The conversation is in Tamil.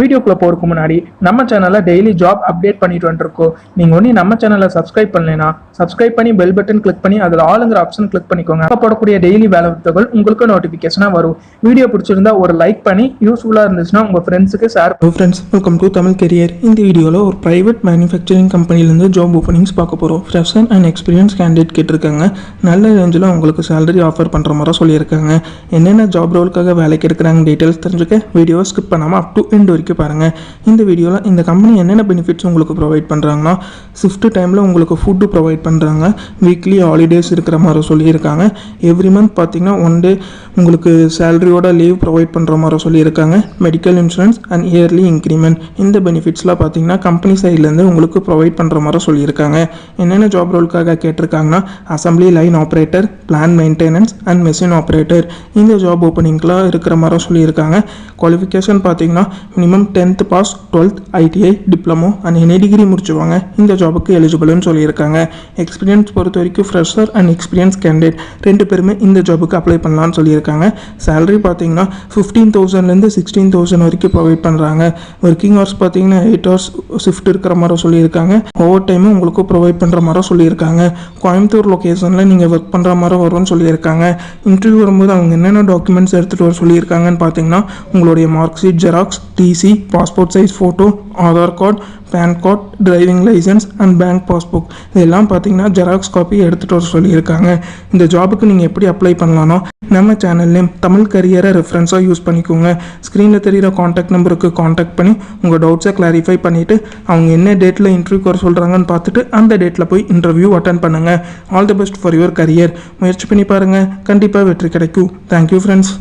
வீடியோக்குள்ள போறதுக்கு முன்னாடி நம்ம சேனல்ல டெய்லி ஜாப் அப்டேட் பண்ணிட்டு வந்துருக்கோம். நீங்க ஒண்ணு நம்ம சேனலை சப்ஸ்கிரைப் பண்ணலைன்னா சப்ஸ்கிரைப் பண்ணி பெல் பட்டன் கிளிக் பண்ணி அதில் ஆளுங்கிற ஆப்ஷன் கிளிக் பண்ணிக்கோங்க. அப்போ போடக்கூடிய டெய்லி வேலை வாய்ப்புகள் உங்களுக்கு நோட்டிபிகேஷனா வரும். வீடியோ பிடிச்சிருந்தா ஒரு லைக் பண்ணி யூஸ்ஃபுல்லா இருந்துச்சுன்னா உங்க ஃப்ரெண்ட்ஸுக்கு share. Friends, welcome to Tamil career. இந்த வீடியோவில் ஒரு பிரைவேட் மேனுஃபேக்சரிங் கம்பெனிலேருந்து ஜாப் ஓப்பனிங்ஸ் பார்க்க போகிறோம். ஃப்ரெஷர் அண்ட் எக்ஸ்பீரியன்ஸ் கேண்டிடேட் கேட்டிருக்காங்க. நல்ல ரேஞ்சில் உங்களுக்கு சேலரி ஆஃபர் பண்ணுற மாதிரி சொல்லியிருக்காங்க. என்னென்ன ஜாப் ரோலுக்காக வேலைக்கு எடுக்கிறாங்க டீட்டெயில்ஸ் தெரிஞ்சுக்க வீடியோவை ஸ்கிப் பண்ணாமல் அப் டு எண்ட் வரைக்கும் பாருங்கள். இந்த வீடியோவில் இந்த கம்பெனி என்னென்ன பெனிஃபிட்ஸ் உங்களுக்கு ப்ரொவைட் பண்ணுறாங்கன்னா, ஷிஃப்ட் டைமில் உங்களுக்கு ஃபுட்டு ப்ரொவைட் பண்ணுறாங்க. வீக்லி ஹாலிடேஸ் இருக்கிற மாதிரி சொல்லியிருக்காங்க. எவ்ரி மந்த் பார்த்தீங்கன்னா 1 டே உங்களுக்கு சேலரியோட லீவ் ப்ரொவைட் பண்ணுற மாதிரி சொல்லியிருக்காங்க. Medical insurance and yearly increment இந்த பெனிஃபிட்ஸ்லாம் பார்த்தீங்கன்னா கம்பெனி சைட்லேருந்து உங்களுக்கு ப்ரொவைட் பண்ணுற மாதிரி சொல்லியிருக்காங்க. என்னென்ன ஜாப் ரோலுக்காக கேட்டிருக்காங்கன்னா, assembly line operator, plan maintenance and machine operator இந்த ஜாப் ஓப்பனிங்லாம் இருக்கிற மாதிரி சொல்லியிருக்காங்க. குவாலிஃபிகேஷன் பார்த்தீங்கன்னா minimum 10th pass, 12th ITI diploma and any degree முடிச்சுவாங்க இந்த ஜாபுக்கு எலிஜிபிள்னு சொல்லியிருக்காங்க. எக்ஸ்பீரியன்ஸ் பொறுத்த வரைக்கும் ஃப்ரெஷர் அண்ட் எக்ஸ்பீரியன்ஸ் கேண்டிடேட் 2 பேருமே இந்த ஜாபுக்கு அப்ளை பண்ணலான்னு சொல்லியிருக்காங்க. சேலரி பார்த்தீங்கன்னா 15,000லேருந்து 16,000 வரைக்கும் ப்ரொவைட் பண்ணுறாங்க. ஒர்க்கிங் ஹவர்ஸ் பார்த்தீங்கன்னா 8 hours ஷிஃப்ட் இருக்கிற மாதிரி சொல்லியிருக்காங்க. ஓவர் டைமும் உங்களுக்கு ப்ரொவைட் பண்ணுற மாதிரி சொல்லியிருக்காங்க. கோயம்புத்தூர் லொக்கேஷனில் நீங்கள் ஒர்க் பண்ணுற மாதிரி வரும்னு சொல்லியிருக்காங்க. இன்டர்வியூ வரும்போது அவங்க என்னென்ன டாக்குமெண்ட்ஸ் எடுத்துகிட்டு வர சொல்லியிருக்காங்கன்னு பார்த்தீங்கன்னா, உங்களுடைய mark sheet xerox, TC, passport size photo, Aadhaar card, PAN card, driving licence and bank passbook இதெல்லாம் பார்த்தீங்கன்னா ஜெராக்ஸ் காப்பி எடுத்துகிட்டு வர சொல்லியிருக்காங்க. இந்த ஜாபுக்கு நீங்கள் எப்படி அப்ளை பண்ணலான்னா, நம்ம சேனல் நேம் தமிழ் கரியரை ரெஃபரன்ஸாக யூஸ் பண்ணிக்கோங்க. ஸ்க்ரீனில் தெரிகிற காண்டாக்ட் நம்பருக்கு காண்டாக்ட் பண்ணி உங்கள் டவுட்ஸை கிளாரிஃபை பண்ணிவிட்டு அவங்க என்ன டேட்டில் இன்டர்வியூ வர சொல்கிறாங்கன்னு பார்த்துட்டு அந்த டேட்டில் போய் இன்டர்வியூ அட்டன் பண்ணுங்கள். All the best for your career. முயற்சி பண்ணி பாருங்கள், கண்டிப்பாக வெற்றி கிடைக்கும். Thank you friends.